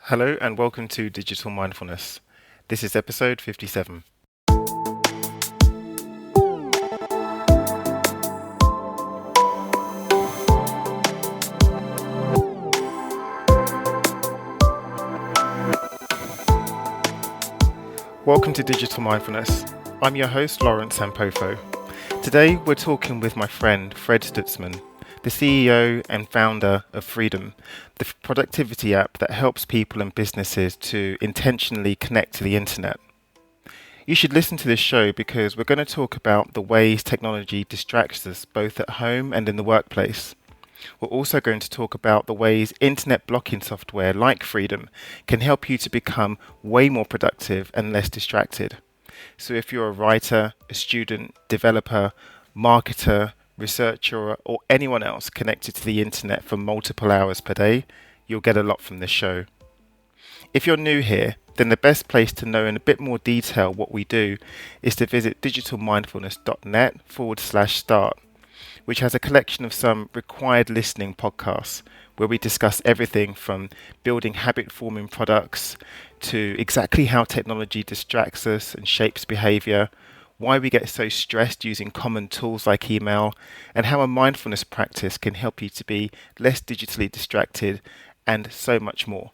Hello and welcome to Digital Mindfulness. This is episode 57. Welcome to Digital Mindfulness. I'm your host, Lawrence Sampofo. Today we're talking with my friend, Fred Stutzman, the CEO and founder of Freedom, the productivity app that helps people and businesses to intentionally connect to the internet. You should listen to this show because we're going to talk about the ways technology distracts us both at home and in the workplace. We're also going to talk about the ways internet blocking software like Freedom can help you to become way more productive and less distracted. So if you're a writer, a student, developer, marketer, researcher, or anyone else connected to the internet for multiple hours per day, you'll get a lot from this show. If you're new here, then the best place to know in a bit more detail what we do is to visit digitalmindfulness.net/start, which has a collection of some required listening podcasts where we discuss everything from building habit-forming products to exactly how technology distracts us and shapes behavior, why we get so stressed using common tools like email, and how a mindfulness practice can help you to be less digitally distracted, and so much more.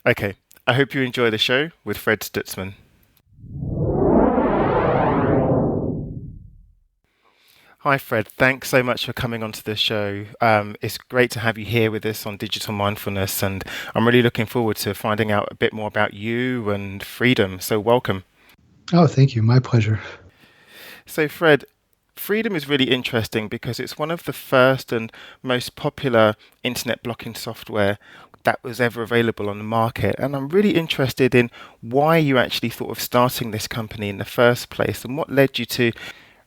Okay, I hope you enjoy the show with Fred Stutzman. Hi, Fred. Thanks so much for coming onto the show. It's great to have you here with us on Digital Mindfulness, and I'm really looking forward to finding out a bit more about you and Freedom. So welcome. Oh, thank you. My pleasure. So, Fred, Freedom is really interesting because it's one of the first and most popular internet blocking software that was ever available on the market. And I'm really interested in why you actually thought of starting this company in the first place and what led you to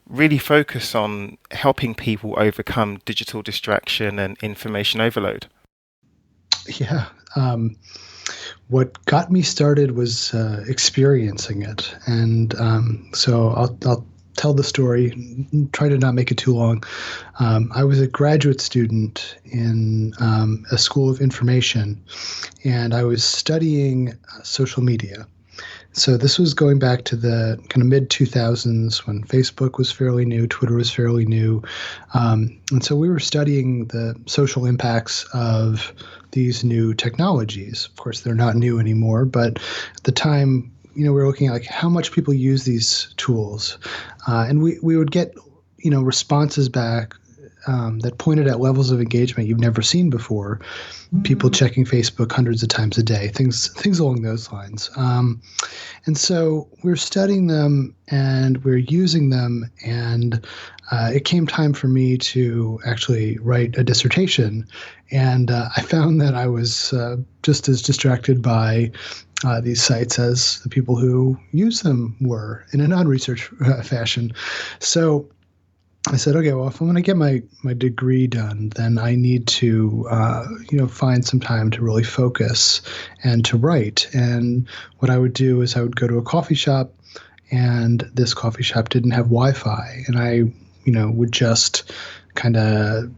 really focus on helping people overcome digital distraction and information overload. Yeah. What got me started was experiencing it. And so I'll tell the story, try to not make it too long. I was a graduate student in a school of information, and I was studying social media. So this was going back to the kind of mid 2000s when Facebook was fairly new, Twitter was fairly new. And so we were studying the social impacts of these new technologies. Of course, they're not new anymore, but at the time, we were looking at like how much people use these tools. And we would get, responses back that pointed at levels of engagement you've never seen before. People checking Facebook hundreds of times a day, things along those lines. And so we're studying them and we're using them, and it came time for me to actually write a dissertation. And I found that I was just as distracted by these sites as the people who use them were in a non-research fashion. So I said, okay, well, if I'm going to get my degree done, then I need to, find some time to really focus and to write. And what I would do is I would go to a coffee shop, and this coffee shop didn't have Wi-Fi. And I, would just kind of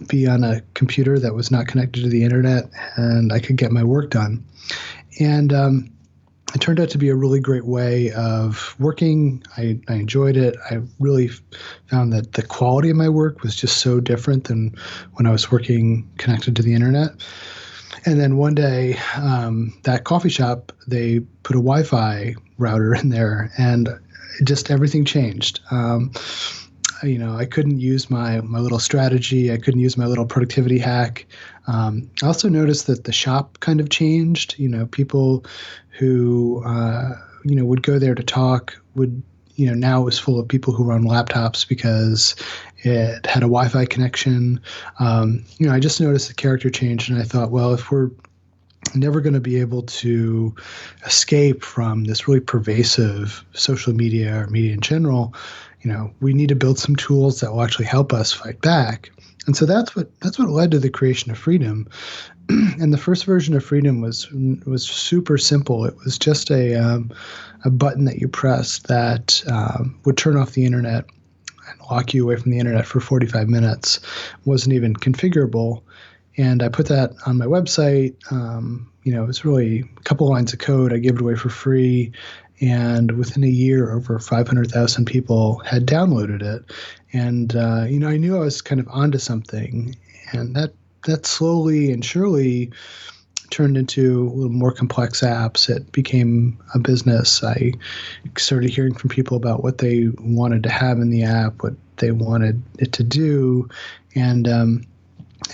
be on a computer that was not connected to the internet, and I could get my work done. And it turned out to be a really great way of working. I enjoyed it. I really found that the quality of my work was just so different than when I was working connected to the internet. And then one day, that coffee shop, they put a Wi-Fi router in there, and just everything changed. I couldn't use my little strategy. I couldn't use my little productivity hack. I also noticed that the shop kind of changed. People who, would go there to talk would, now it was full of people who were on laptops because it had a Wi-Fi connection. I just noticed the character change, and I thought, well, if we're never going to be able to escape from this really pervasive social media or media in general, we need to build some tools that will actually help us fight back. And so that's what led to the creation of Freedom. And the first version of Freedom was super simple. It was just a button that you pressed that would turn off the internet and lock you away from the internet for 45 minutes. It wasn't even configurable. And I put that on my website. It was really a couple lines of code. I gave it away for free. And within a year, over 500,000 people had downloaded it. And, I knew I was kind of onto something. And that slowly and surely turned into a little more complex apps. It became a business. I started hearing from people about what they wanted to have in the app, what they wanted it to do. And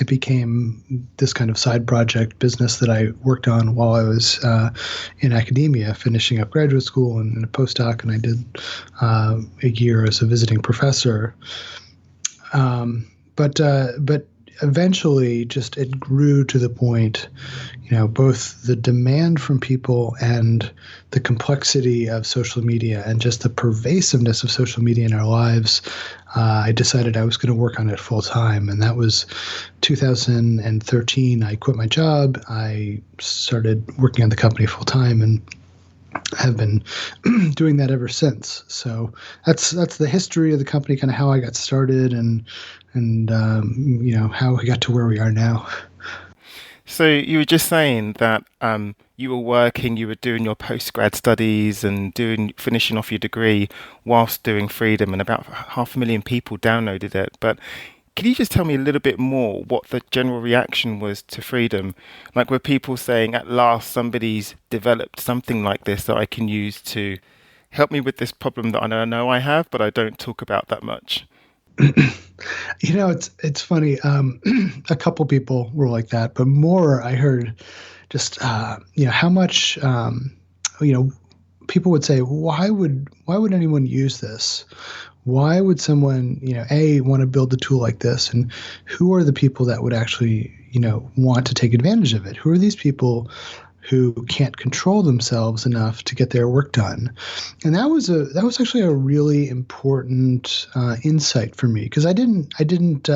it became this kind of side project business that I worked on while I was in academia, finishing up graduate school and a postdoc, and I did a year as a visiting professor. But eventually, just it grew to the point, both the demand from people and the complexity of social media and just the pervasiveness of social media in our lives. I decided I was going to work on it full time, and that was 2013. I quit my job. I started working on the company full time, and have been doing that ever since. So that's the history of the company, kind of how I got started, and how we got to where we are now. So you were just saying that you were working, you were doing your postgrad studies and finishing off your degree whilst doing Freedom, and about 500,000 people downloaded it. But can you just tell me a little bit more what the general reaction was to Freedom? Like, were people saying, at last somebody's developed something like this that I can use to help me with this problem that I know I have, but I don't talk about that much? It's funny. A couple people were like that, but more I heard just how much people would say, why would anyone use this? Why would someone want to build a tool like this? And who are the people that would actually want to take advantage of it? Who are these people who can't control themselves enough to get their work done? And that was actually a really important insight for me, because I didn't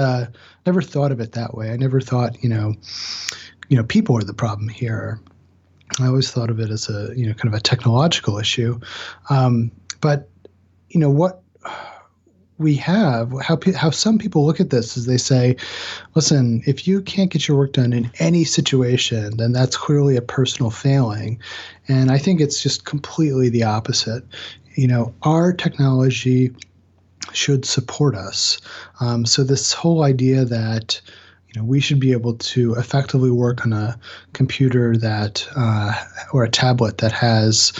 never thought of it that way. I never thought people are the problem here. I always thought of it as a kind of a technological issue. But what we have, how some people look at this is they say, listen, if you can't get your work done in any situation, then that's clearly a personal failing. And I think it's just completely the opposite. Our technology should support us. So this whole idea that we should be able to effectively work on a computer that or a tablet that has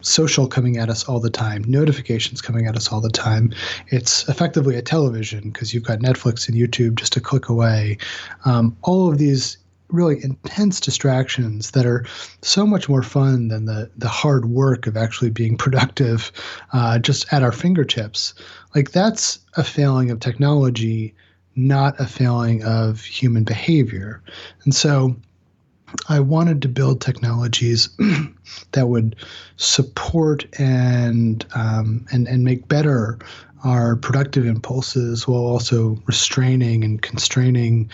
social coming at us all the time, notifications coming at us all the time. It's effectively a television because you've got Netflix and YouTube just a click away. All of these really intense distractions that are so much more fun than the hard work of actually being productive just at our fingertips. Like, that's a failing of technology, not a failing of human behavior. And so I wanted to build technologies that would support and make better our productive impulses, while also restraining and constraining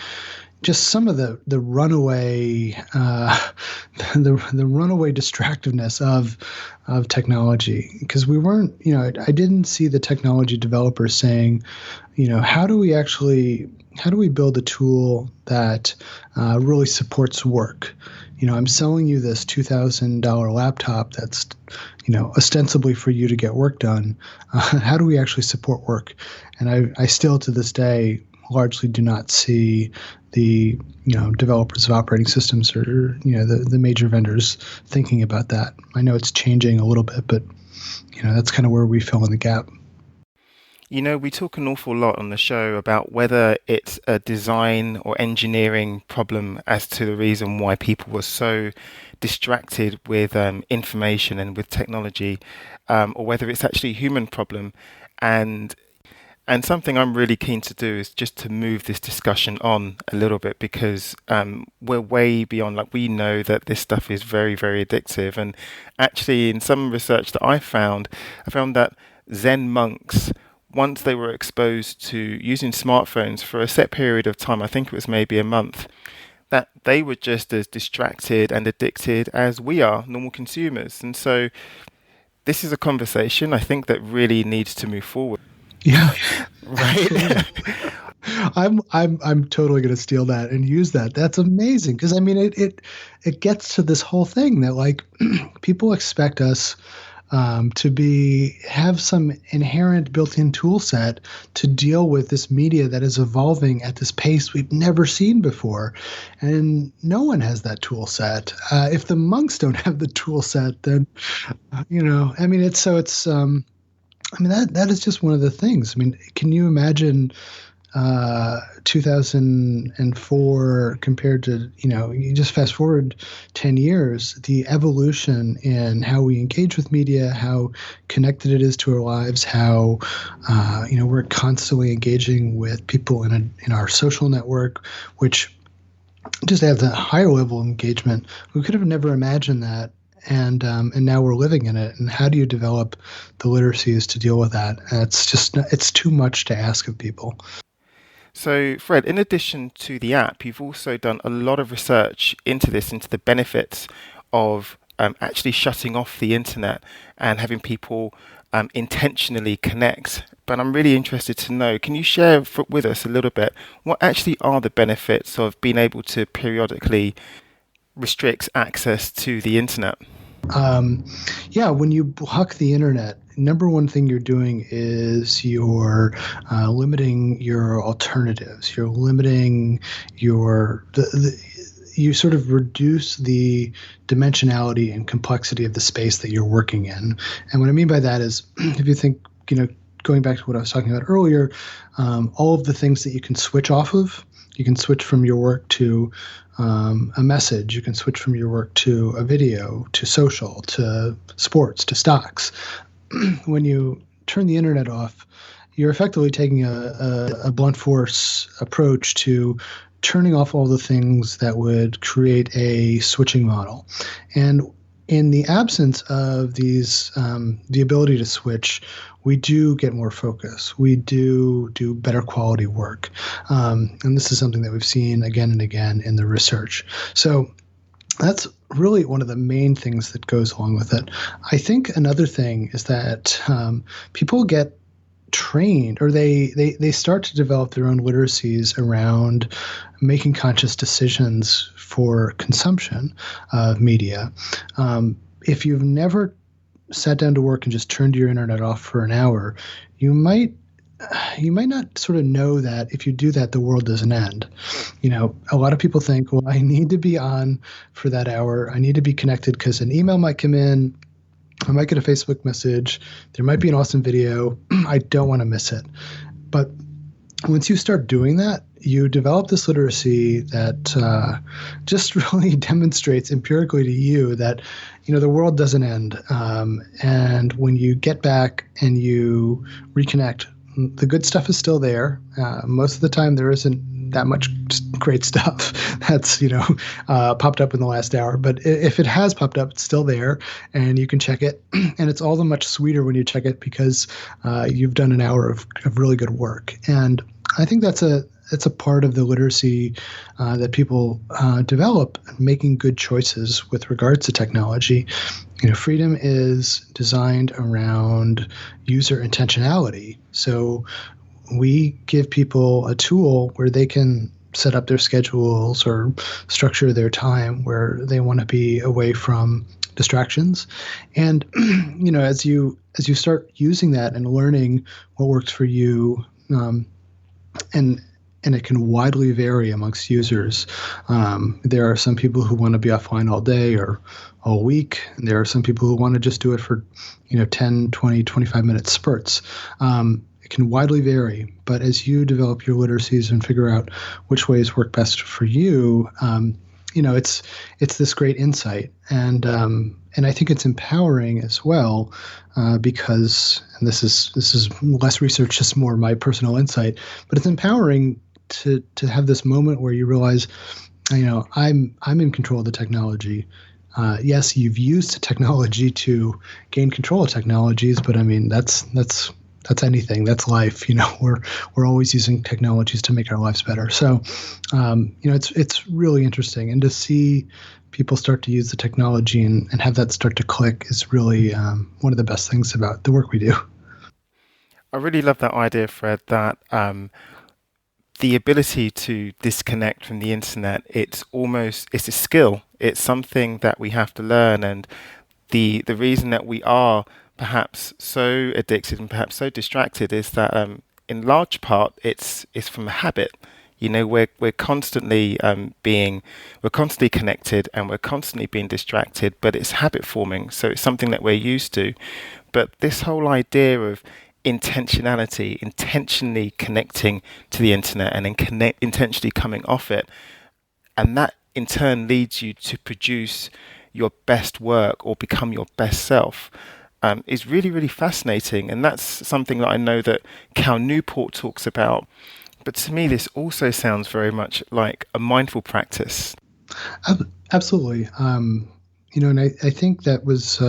just some of the runaway the runaway distractiveness of technology. Because we weren't, I didn't see the technology developers saying, how do we build a tool that really supports work? I'm selling you this $2,000 laptop that's ostensibly for you to get work done. How do we actually support work? And I still to this day largely do not see the developers of operating systems or the major vendors thinking about that. I know it's changing a little bit, but that's kind of where we fill in the gap. We talk an awful lot on the show about whether it's a design or engineering problem as to the reason why people were so distracted with information and with technology, or whether it's actually a human problem. And something I'm really keen to do is just to move this discussion on a little bit, because we're way beyond, like, we know that this stuff is very, very addictive. And actually, in some research that I found that Zen monks, once they were exposed to using smartphones for a set period of time, I think it was maybe a month, that they were just as distracted and addicted as we are, normal consumers. And so this is a conversation I think that really needs to move forward. Yeah, Right? I'm totally going to steal that and use that. That's amazing because I mean it gets to this whole thing that like people expect us to be have some inherent built-in tool set to deal with this media that is evolving at this pace we've never seen before, and no one has that tool set. If the monks don't have the tool set, then I mean it's I mean that is just one of the things. I mean, can you imagine 2004 compared to, you just fast forward 10 years, the evolution in how we engage with media, how connected it is to our lives, how, we're constantly engaging with people in our social network, which just adds a higher level of engagement. We could have never imagined that. And now we're living in it. And how do you develop the literacies to deal with that? And it's too much to ask of people. So, Fred, in addition to the app, you've also done a lot of research into this, into the benefits of actually shutting off the internet and having people intentionally connect. But I'm really interested to know, can you share with us a little bit what actually are the benefits of being able to periodically restrict access to the internet? Um, yeah, when you block the internet, number one thing you're doing is you're limiting your alternatives. You're limiting you sort of reduce the dimensionality and complexity of the space that you're working in. And what I mean by that is, if you think, going back to what I was talking about earlier, all of the things that you can switch off of, you can switch from your work to a message. You can switch from your work to a video, to social, to sports, to stocks. When you turn the internet off, you're effectively taking a blunt force approach to turning off all the things that would create a switching model. And in the absence of the ability to switch, we do get more focus. We do better quality work. And this is something that we've seen again and again in the research. So that's really one of the main things that goes along with it. I think another thing is that people get trained, or they start to develop their own literacies around making conscious decisions for consumption of media. If you've never sat down to work and just turned your internet off for an hour, you might not sort of know that if you do that, the world doesn't end. A lot of people think, well, I need to be on for that hour. I need to be connected because an email might come in. I might get a Facebook message. There might be an awesome video. I don't want to miss it. But once you start doing that, you develop this literacy that just really demonstrates empirically to you that, the world doesn't end. And when you get back and you reconnect, the good stuff is still there. Most of the time, there isn't that much great stuff that's popped up in the last hour. But if it has popped up, it's still there, and you can check it. And it's all the much sweeter when you check it because you've done an hour of really good work. And I think that's a part of the literacy that people develop, making good choices with regards to technology. Freedom is designed around user intentionality. So we give people a tool where they can set up their schedules or structure their time where they want to be away from distractions. And as you start using that and learning what works for you, and it can widely vary amongst users. There are some people who want to be offline all day or all week. And there are some people who want to just do it for 10, 20, 25-minute spurts. It can widely vary, but as you develop your literacies and figure out which ways work best for you, it's this great insight, and I think it's empowering as well, because, and this is less research, just more my personal insight, but it's empowering to have this moment where you realize, I'm in control of the technology. Yes, you've used technology to gain control of technologies, but I mean that's anything. That's life. We're always using technologies to make our lives better. So, it's really interesting, and to see people start to use the technology and have that start to click is really one of the best things about the work we do. I really love that idea, Fred, that the ability to disconnect from the internet, it's a skill. It's something that we have to learn, and the reason that we are perhaps so addicted and perhaps so distracted is that in large part it's from habit. You know, we're constantly we're constantly connected and we're constantly being distracted, but it's habit forming, so it's something that we're used to. But this whole idea of intentionality, intentionally connecting to the internet and then intentionally coming off it, and that in turn leads you to produce your best work or become your best self, is really, really fascinating. And that's something that I know that Cal Newport talks about. But to me, this also sounds very much like a mindful practice. Absolutely. And I think that was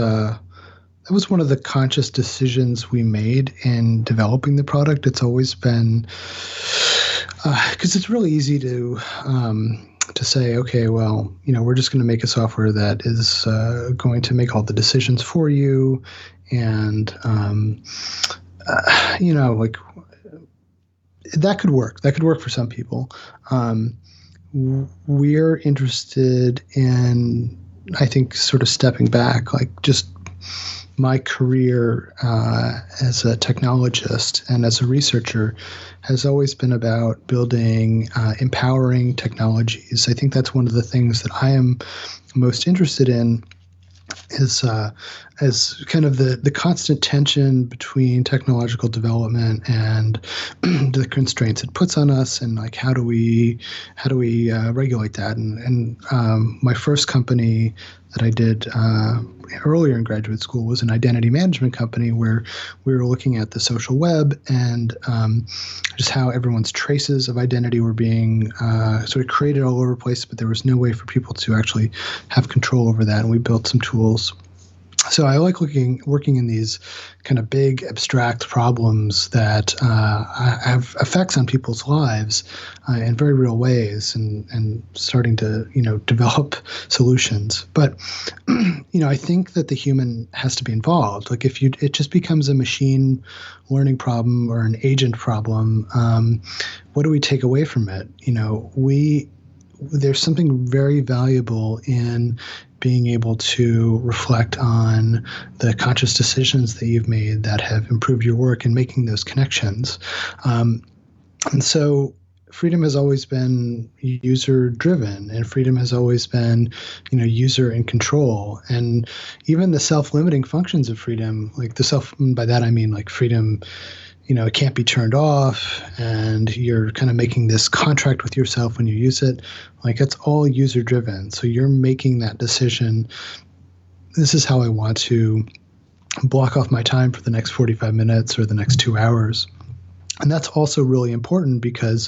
one of the conscious decisions we made in developing the product. It's always been because it's really easy to say, okay, well, we're just going to make a software that is going to make all the decisions for you, and like that could work. That could work for some people. We're interested in, I think, sort of stepping back, like just my career as a technologist and as a researcher has always been about building empowering technologies. I think that's one of the things that I am most interested in is as kind of the constant tension between technological development and the constraints it puts on us, and like how do we regulate that? And my first company that I did earlier in graduate school was an identity management company where we were looking at the social web and just how everyone's traces of identity were being sort of created all over the place, but there was no way for people to actually have control over that. And we built some tools. So I like working in these kind of big abstract problems that have effects on people's lives in very real ways, and starting to develop solutions. But I think that the human has to be involved. Like if it just becomes a machine learning problem or an agent problem, what do we take away from it? There's something very valuable in being able to reflect on the conscious decisions that you've made that have improved your work and making those connections. And so freedom has always been user driven, and freedom has always been, user in control. And even the self-limiting functions of freedom, like by that I mean like freedom, it can't be turned off, and you're kind of making this contract with yourself when you use it. Like it's all user driven. So you're making that decision. This is how I want to block off my time for the next 45 minutes or the next 2 hours. And that's also really important because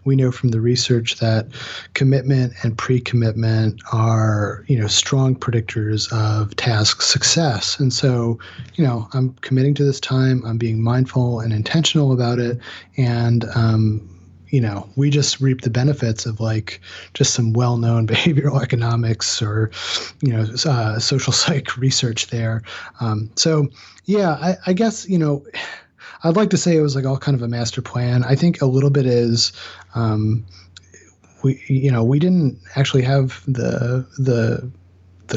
we know from the research that commitment and pre-commitment are, strong predictors of task success. And so, I'm committing to this time, I'm being mindful and intentional about it. And, we just reap the benefits of like just some well-known behavioral economics or, social psych research there. I guess, I'd like to say it was like all kind of a master plan. I think a little bit is we didn't actually have the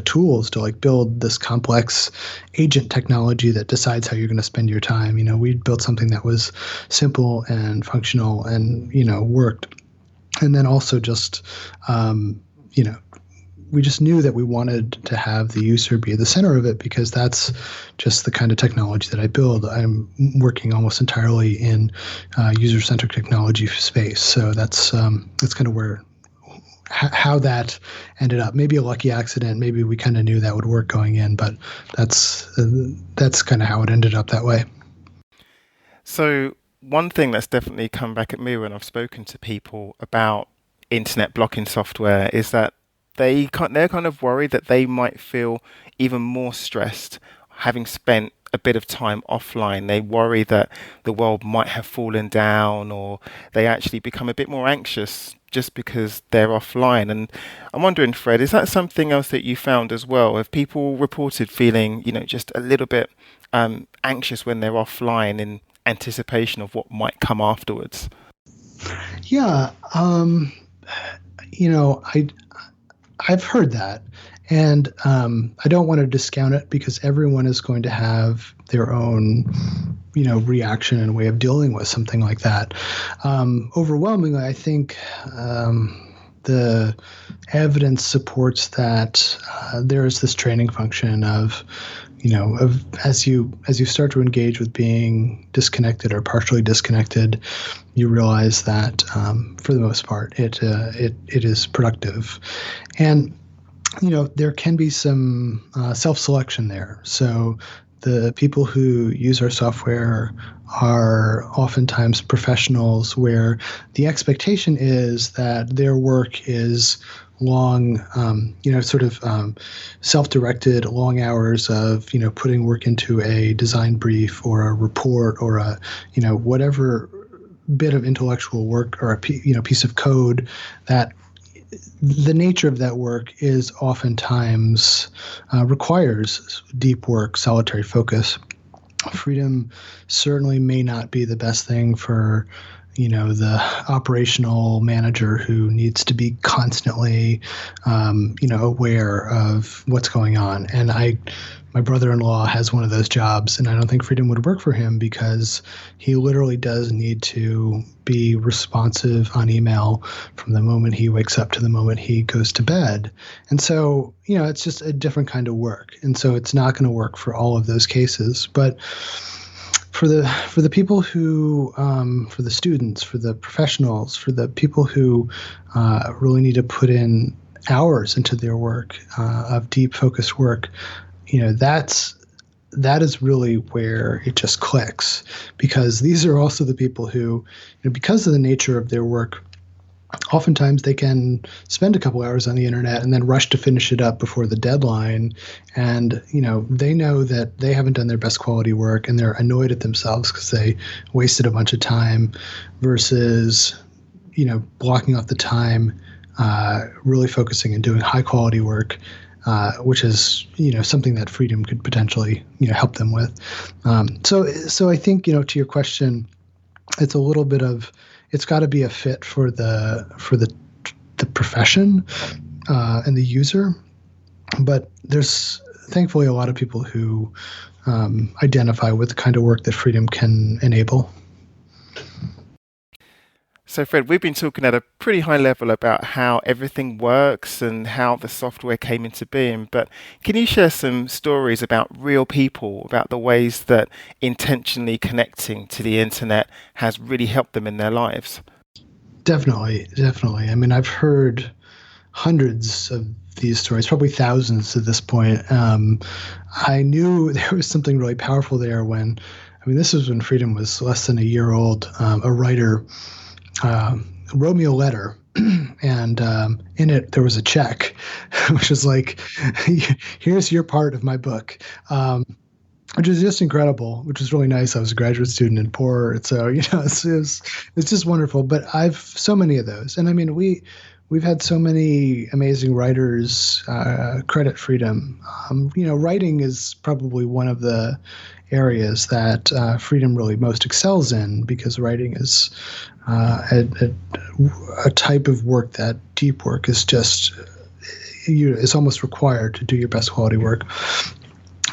tools to like build this complex agent technology that decides how you're going to spend your time. We built something that was simple and functional and worked. And then also just we just knew that we wanted to have the user be the center of it because that's just the kind of technology that I build. I'm working almost entirely in user-centric technology space. So that's kind of how that ended up. Maybe a lucky accident. Maybe we kind of knew that would work going in, but that's kind of how it ended up that way. So one thing that's definitely come back at me when I've spoken to people about internet blocking software is that they're kind of worried that they might feel even more stressed having spent a bit of time offline. They worry that the world might have fallen down, or they actually become a bit more anxious just because they're offline. And I'm wondering, Fred, is that something else that you found as well? Have people reported feeling, just a little bit anxious when they're offline in anticipation of what might come afterwards? Yeah. I've heard that, and I don't want to discount it because everyone is going to have their own, reaction and way of dealing with something like that. Overwhelmingly, I think the evidence supports that there is this training function of, as you start to engage with being disconnected or partially disconnected, you realize that for the most part it is productive, and there can be some self-selection there. So the people who use our software are oftentimes professionals where the expectation is that their work is long, self-directed, long hours of, putting work into a design brief or a report or a, whatever bit of intellectual work or a piece of code, that the nature of that work is oftentimes requires deep work, solitary focus. Freedom certainly may not be the best thing for, the operational manager who needs to be constantly, aware of what's going on. And my brother-in-law has one of those jobs, and I don't think Freedom would work for him because he literally does need to be responsive on email from the moment he wakes up to the moment he goes to bed. And so, it's just a different kind of work. And so it's not going to work for all of those cases. But for the people who, for the students, for the professionals, for the people who really need to put in hours into their work, of deep focused work, that is really where it just clicks, because these are also the people who, because of the nature of their work, oftentimes they can spend a couple hours on the internet and then rush to finish it up before the deadline. And, they know that they haven't done their best quality work and they're annoyed at themselves because they wasted a bunch of time versus, blocking off the time, really focusing and doing high quality work. Which is, something that Freedom could potentially, help them with. So I think, to your question, it's a little bit of, it's got to be a fit for the profession and the user. But there's thankfully a lot of people who identify with the kind of work that Freedom can enable. So, Fred, we've been talking at a pretty high level about how everything works and how the software came into being. But can you share some stories about real people, about the ways that intentionally connecting to the internet has really helped them in their lives? Definitely. I mean, I've heard hundreds of these stories, probably thousands at this point. I knew there was something really powerful there this was when Freedom was less than a year old. A writer wrote me a letter, and in it there was a check, which was like, here's your part of my book, which was just incredible, which was really nice. I was a graduate student and poor, and so it's just wonderful. But I've so many of those, and I mean we've had so many amazing writers credit Freedom. Writing is probably one of the areas that Freedom really most excels in, because writing is a type of work that deep work is just is almost required to do your best quality work.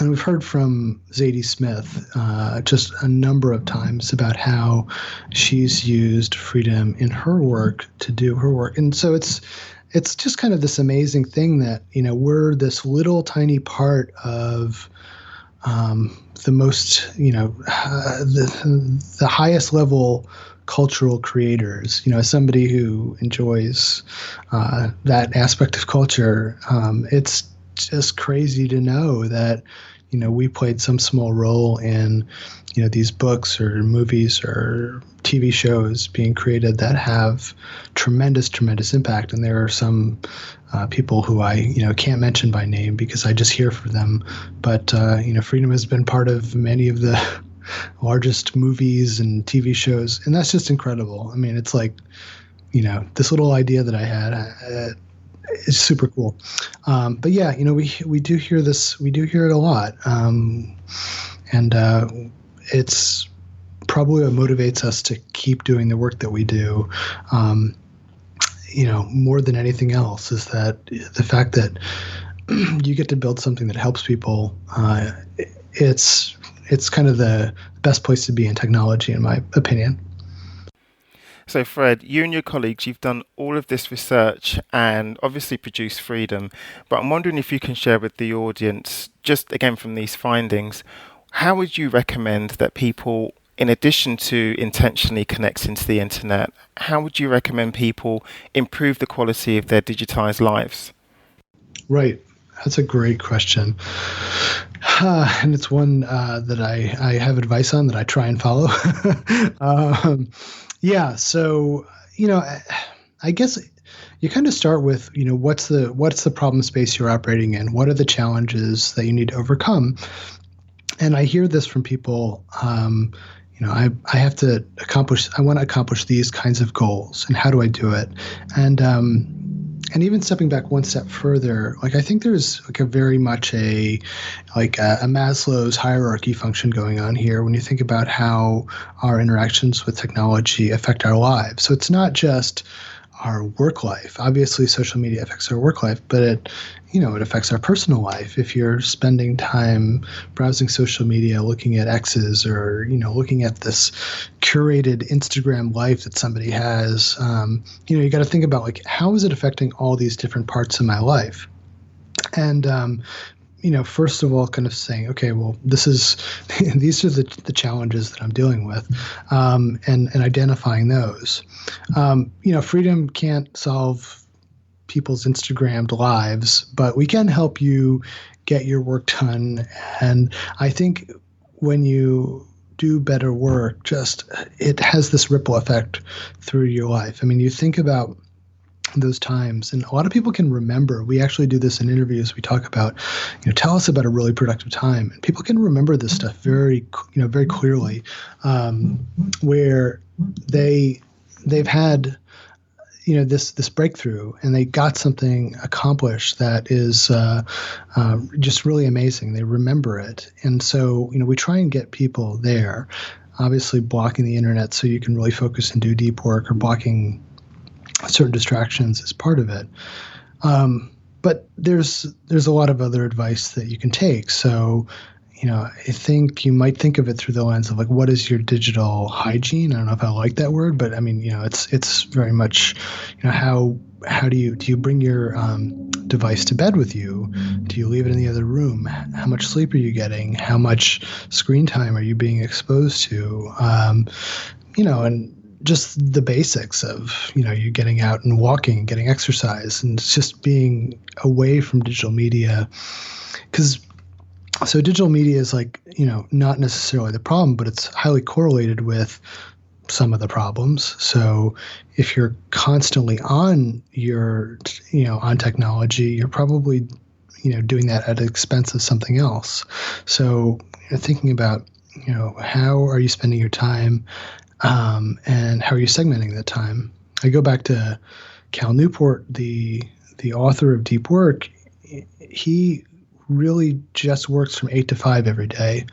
And we've heard from Zadie Smith just a number of times about how she's used Freedom in her work to do her work. And so it's just kind of this amazing thing that, we're this little tiny part of the most, the highest level cultural creators. As somebody who enjoys that aspect of culture, it's just crazy to know that, we played some small role in, these books or movies or TV shows being created that have tremendous, tremendous impact. And there are some people who I, can't mention by name because I just hear from them. But, Freedom has been part of many of the largest movies and TV shows. And that's just incredible. I mean, it's like, this little idea that I had, it's super cool. But yeah, we do hear this, we do hear it a lot. And it's probably what motivates us to keep doing the work that we do, more than anything else, is that the fact that you get to build something that helps people. It's kind of the best place to be in technology, in my opinion. So, Fred, you and your colleagues, you've done all of this research and obviously produced Freedom, but I'm wondering if you can share with the audience, just again from these findings, how would you recommend that people, in addition to intentionally connecting to the internet, how would you recommend people improve the quality of their digitized lives? Right. That's a great question. And it's one that I have advice on that I try and follow. Yeah. So, I guess you kind of start with, what's the problem space you're operating in? What are the challenges that you need to overcome? And I hear this from people. I have to I want to accomplish these kinds of goals, and how do I do it? And even stepping back one step further, like I think there's like a very much a Maslow's hierarchy function going on here when you think about how our interactions with technology affect our lives. So it's not just our work life. Obviously, social media affects our work life, but it affects our personal life. If you're spending time browsing social media, looking at X's, or looking at this curated Instagram life that somebody has, you got to think about, like, how is it affecting all these different parts of my life? And first of all, kind of saying, okay, well, these are the challenges that I'm dealing with, and identifying those. Freedom can't solve people's Instagrammed lives, but we can help you get your work done. And I think when you do better work, it has this ripple effect through your life. I mean, you think about those times, and a lot of people can remember. We actually do this in interviews. We talk about, tell us about a really productive time, and people can remember this stuff very clearly, where they've had this breakthrough, and they got something accomplished that is just really amazing. They remember it, and so we try and get people there. Obviously, blocking the internet so you can really focus and do deep work, or blocking certain distractions is part of it. But there's a lot of other advice that you can take. So, I think you might think of it through the lens of, like, what is your digital hygiene? I don't know if I like that word, but I mean, it's very much, how do you bring your device to bed with you? Do you leave it in the other room? How much sleep are you getting? How much screen time are you being exposed to? And just the basics of, you getting out and walking, getting exercise, and just being away from digital media. So digital media is, like, not necessarily the problem, but it's highly correlated with some of the problems. So if you're constantly on on technology, you're probably, doing that at the expense of something else. So thinking about, how are you spending your time? And how are you segmenting that time? I go back to Cal Newport, the author of Deep Work. He really just works from 8 to 5 every day.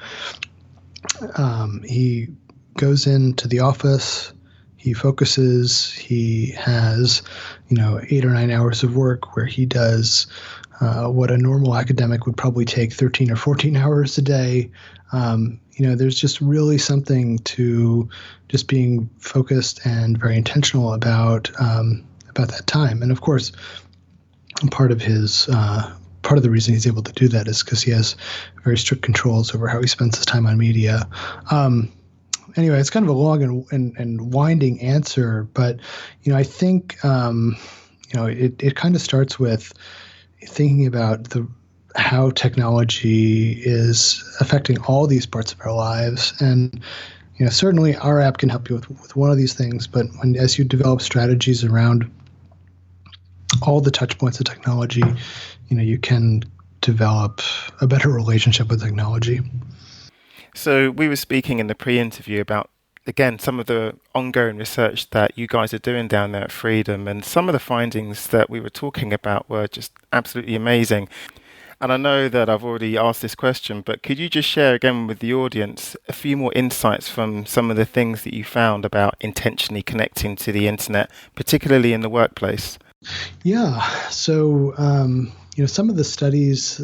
He goes into the office, he focuses, he has 8 or 9 hours of work where he does what a normal academic would probably take 13 or 14 hours a day. There's just really something to just being focused and very intentional about that time. And of course, part of the reason he's able to do that is because he has very strict controls over how he spends his time on media. Anyway, it's kind of a long and winding answer, but I think it kind of starts with thinking about how technology is affecting all these parts of our lives. And certainly our app can help you with one of these things, but as you develop strategies around all the touch points of technology, you can develop a better relationship with technology. So we were speaking in the pre-interview about, again, some of the ongoing research that you guys are doing down there at Freedom, and some of the findings that we were talking about were just absolutely amazing. And I know that I've already asked this question, but could you just share again with the audience a few more insights from some of the things that you found about intentionally connecting to the internet, particularly in the workplace? Yeah. So, some of the studies.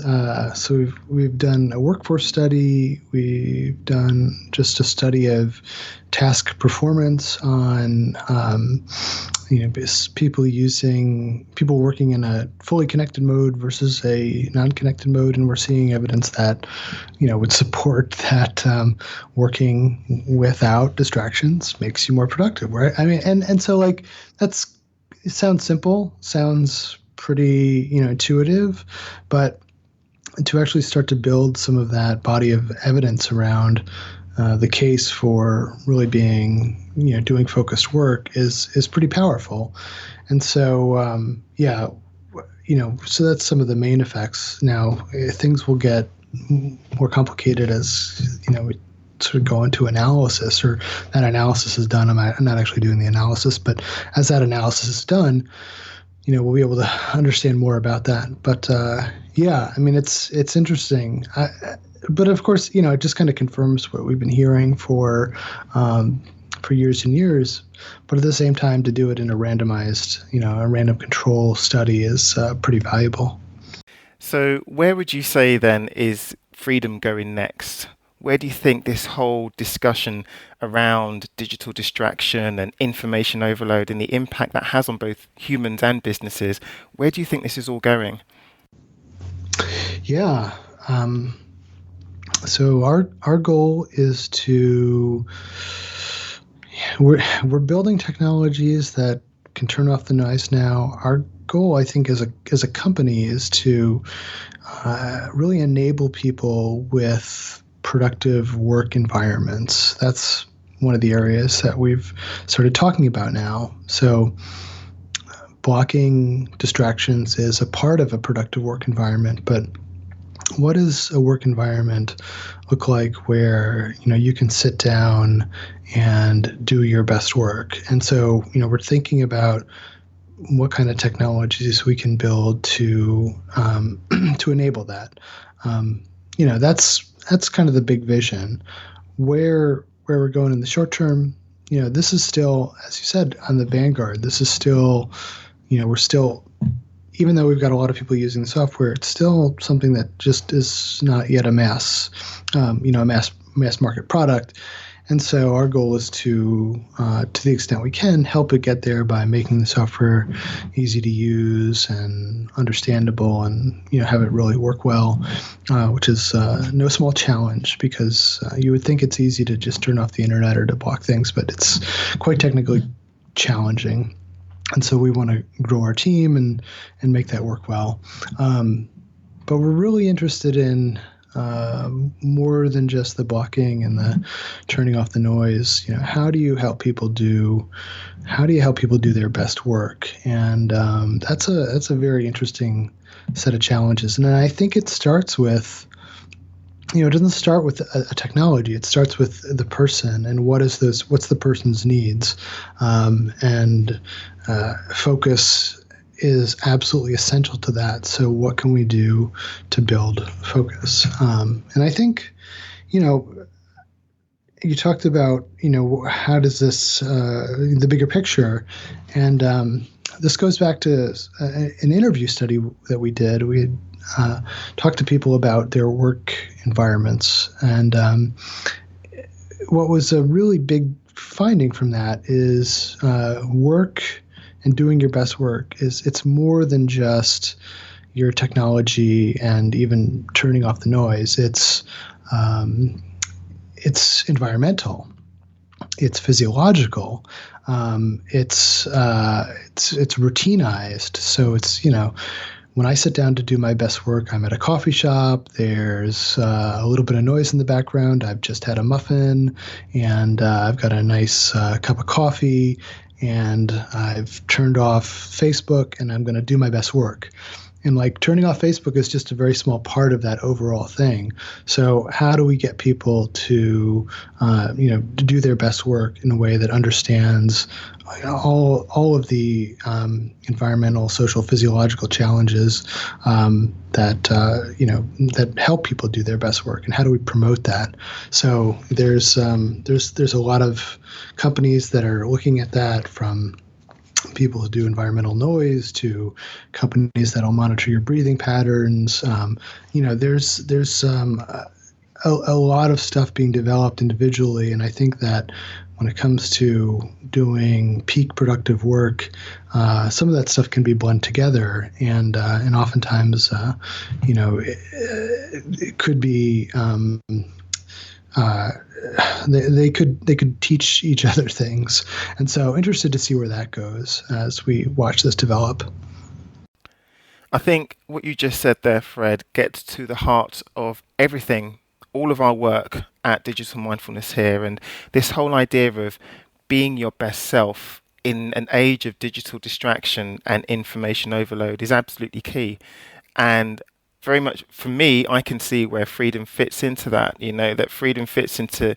So we've done a workforce study. We've done just a study of task performance on, people working in a fully connected mode versus a non-connected mode, and we're seeing evidence that, would support that working without distractions makes you more productive. Right? I mean, and so like that's it sounds simple, sounds pretty, intuitive, but to actually start to build some of that body of evidence around the case for really being, doing focused work is pretty powerful. And so, so that's some of the main effects. Now, things will get more complicated as, we sort of go into analysis, or that analysis is done. I'm not actually doing the analysis, but as that analysis is done, we'll be able to understand more about that. But I mean, it's interesting. But of course, it just kind of confirms what we've been hearing for years and years. But at the same time, to do it in a randomized, a random control study is pretty valuable. So, where would you say then is freedom going next? Where do you think this whole discussion around digital distraction and information overload and the impact that has on both humans and businesses, where do you think this is all going? Yeah. So our goal is to we're building technologies that can turn off the noise now. Our goal, I think, as a company, is to really enable people with productive work environments. That's one of the areas that we've started talking about now. So blocking distractions is a part of a productive work environment, but what does a work environment look like where you can sit down and do your best work? And so we're thinking about what kind of technologies we can build to to enable that. That's kind of the big vision. Where we're going in the short term, this is still, as you said, on the vanguard. This is still, we're still, even though we've got a lot of people using the software, it's still something that just is not yet a mass market product. And so our goal is to the extent we can, help it get there by making the software easy to use and understandable, and have it really work well, which is no small challenge, because you would think it's easy to just turn off the internet or to block things, but it's quite technically challenging. And so we want to grow our team and make that work well. But we're really interested in more than just the blocking and the turning off the noise. How do you help people do their best work? And that's a very interesting set of challenges. And I think it starts with, it doesn't start with a technology. It starts with the person and what's the person's needs. And focus is absolutely essential to that. So what can we do to build focus? And I think, you talked about, how does this, the bigger picture, and this goes back to an interview study that we did. We had talked to people about their work environments, and what was a really big finding from that is work and doing your best work it's more than just your technology and even turning off the noise. It's environmental, it's physiological, it's routinized. So it's, when I sit down to do my best work, I'm at a coffee shop. There's a little bit of noise in the background. I've just had a muffin, and I've got a nice cup of coffee, and I've turned off Facebook, and I'm going to do my best work. And like turning off Facebook is just a very small part of that overall thing. So how do we get people to, to do their best work in a way that understands all of the environmental, social, physiological challenges that help people do their best work, and how do we promote that? So there's a lot of companies that are looking at that, from people who do environmental noise to companies that'll monitor your breathing patterns. There's a lot of stuff being developed individually, and I think that when it comes to doing peak productive work, some of that stuff can be blended together, and oftentimes, it could be. They could teach each other things, and so interested to see where that goes as we watch this develop. I think what you just said there, Fred, gets to the heart of everything, all of our work at Digital Mindfulness here, and this whole idea of being your best self in an age of digital distraction and information overload is absolutely key. And very much for me, I can see where freedom fits into that. That freedom fits into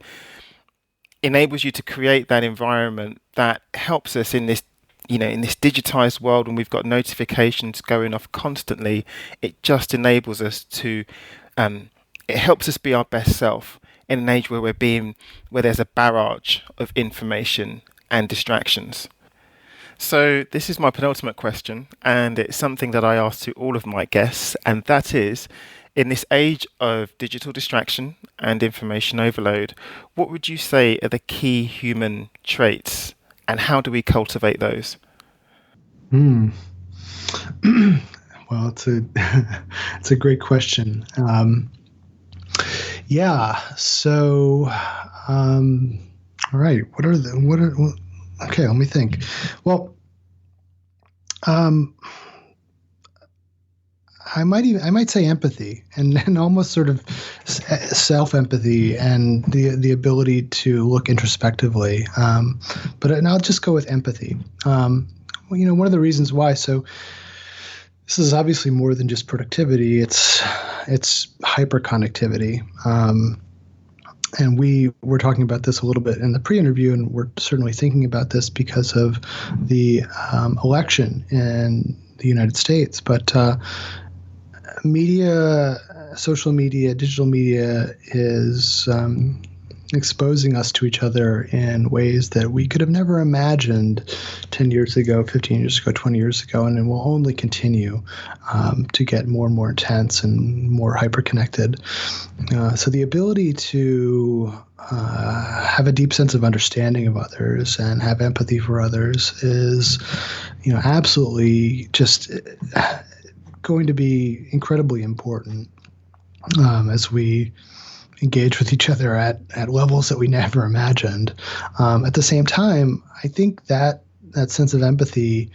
enables you to create that environment that helps us in this in this digitized world, when we've got notifications going off constantly. It just enables us to it helps us be our best self in an age where there's a barrage of information and distractions. So this is my penultimate question, and it's something that I ask to all of my guests, and that is, in this age of digital distraction and information overload, what would you say are the key human traits, and how do we cultivate those? Hmm. Well, it's a it's a great question. Yeah. So, all right. Okay, let me think. Well, um, I might say empathy, and almost sort of self empathy, and the ability to look introspectively. And I'll just go with empathy. One of the reasons why. So this is obviously more than just productivity. It's hyperconnectivity. And we were talking about this a little bit in the pre-interview, and we're certainly thinking about this because of the election in the United States. But media, social media, digital media is exposing us to each other in ways that we could have never imagined 10 years ago, 15 years ago, 20 years ago, and it will only continue to get more and more intense and more hyper-connected. So the ability to have a deep sense of understanding of others and have empathy for others is, absolutely just going to be incredibly important as we engage with each other at levels that we never imagined. At the same time, I think that sense of empathy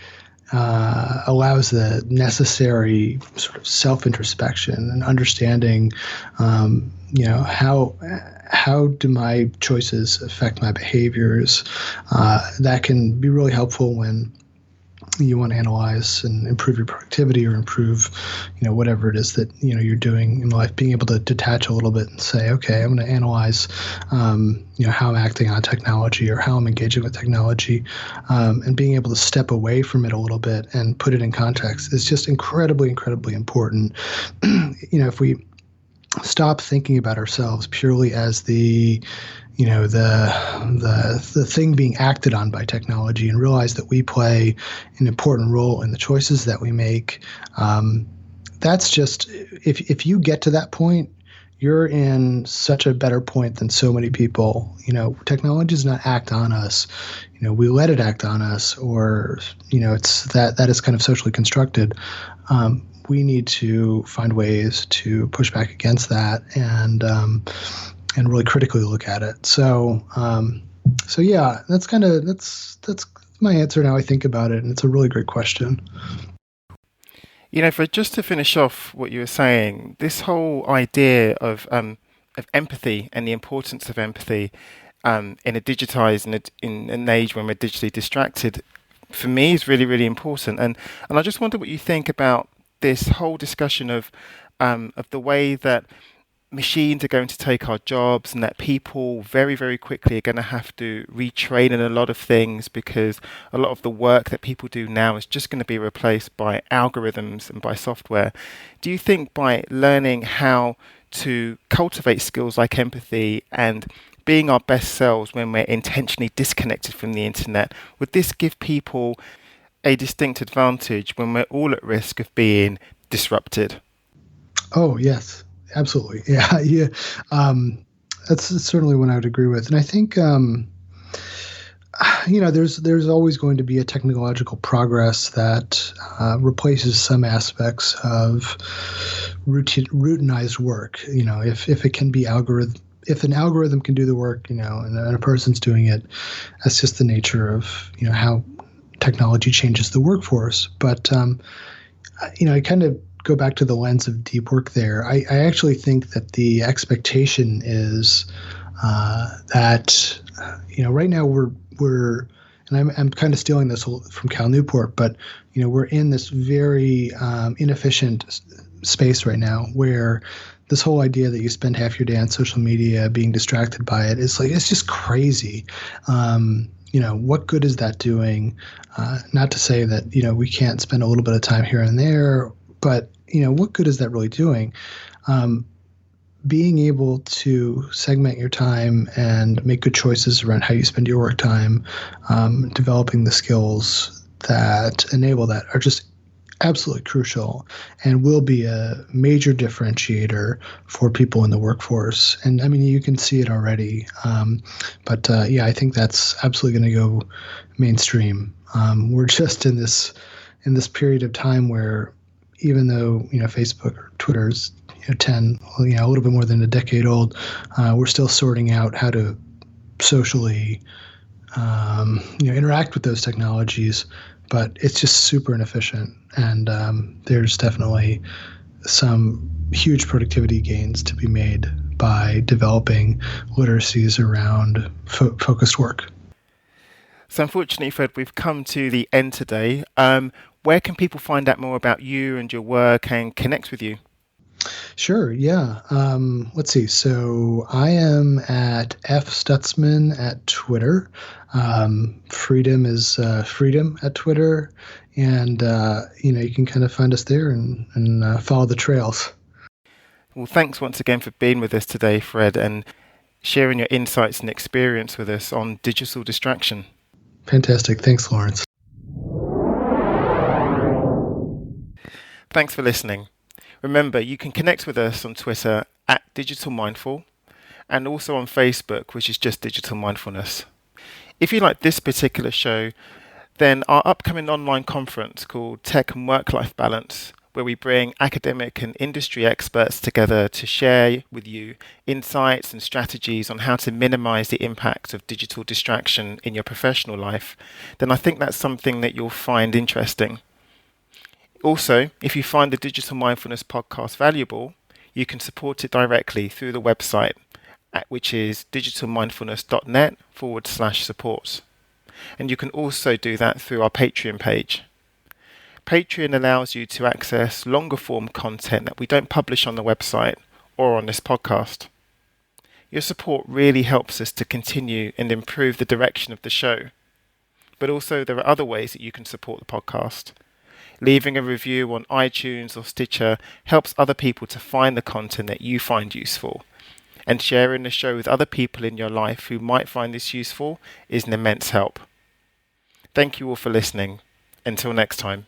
allows the necessary sort of self-introspection and understanding, how do my choices affect my behaviors. That can be really helpful when you want to analyze and improve your productivity, or improve, whatever it is that, you're doing in life, being able to detach a little bit and say, okay, I'm going to analyze, how I'm acting on technology, or how I'm engaging with technology, and being able to step away from it a little bit and put it in context is just incredibly, incredibly important. If we stop thinking about ourselves purely as the thing being acted on by technology, and realize that we play an important role in the choices that we make. That's just, if you get to that point, you're in such a better point than so many people. Technology does not act on us. We let it act on us, or it's that is kind of socially constructed. We need to find ways to push back against that, and really critically look at it. So yeah, that's my answer now I think about it, and it's a really great question. For just to finish off what you were saying, this whole idea of empathy and the importance of empathy in a digitized in an age when we're digitally distracted, for me is really, really important. And I just wonder what you think about this whole discussion of the way that machines are going to take our jobs and that people very, very quickly are going to have to retrain in a lot of things because a lot of the work that people do now is just going to be replaced by algorithms and by software. Do you think by learning how to cultivate skills like empathy and being our best selves when we're intentionally disconnected from the internet, would this give people a distinct advantage when we're all at risk of being disrupted? Oh, yes, absolutely. Yeah, yeah. That's certainly one I would agree with. And I think, there's always going to be a technological progress that replaces some aspects of routinized work. If it can be if an algorithm can do the work, and a person's doing it, that's just the nature of, how technology changes the workforce. But, I kind of go back to the lens of deep work there. I actually think that the expectation is that, right now we're and I'm kind of stealing this from Cal Newport, but we're in this very inefficient space right now where this whole idea that you spend half your day on social media being distracted by it is like, it's just crazy. What good is that doing? Not to say that, we can't spend a little bit of time here and there, but, what good is that really doing? Being able to segment your time and make good choices around how you spend your work time, developing the skills that enable that are just absolutely crucial and will be a major differentiator for people in the workforce. And I mean, you can see it already. But I think that's absolutely going to go mainstream. We're just in this period of time where even though, Facebook or Twitter's 10, a little bit more than a decade old, we're still sorting out how to socially, interact with those technologies, but it's just super inefficient. And there's definitely some huge productivity gains to be made by developing literacies around focused work. So unfortunately, Fred, we've come to the end today. Where can people find out more about you and your work and connect with you? Sure. Yeah. Let's see. So I am at F Stutzman at Twitter. Freedom is freedom at Twitter, and you can kind of find us there and follow the trails. Well, thanks once again for being with us today, Fred, and sharing your insights and experience with us on digital distraction. Fantastic. Thanks, Lawrence. Thanks for listening. Remember, you can connect with us on Twitter at Digital Mindful and also on Facebook, which is just Digital Mindfulness. If you like this particular show, then our upcoming online conference called Tech and Work-Life Balance, where we bring academic and industry experts together to share with you insights and strategies on how to minimize the impact of digital distraction in your professional life, then I think that's something that you'll find interesting. Also, if you find the Digital Mindfulness podcast valuable, you can support it directly through the website, which is digitalmindfulness.net/support. And you can also do that through our Patreon page. Patreon allows you to access longer form content that we don't publish on the website or on this podcast. Your support really helps us to continue and improve the direction of the show. But also there are other ways that you can support the podcast. Leaving a review on iTunes or Stitcher helps other people to find the content that you find useful. And sharing the show with other people in your life who might find this useful is an immense help. Thank you all for listening. Until next time.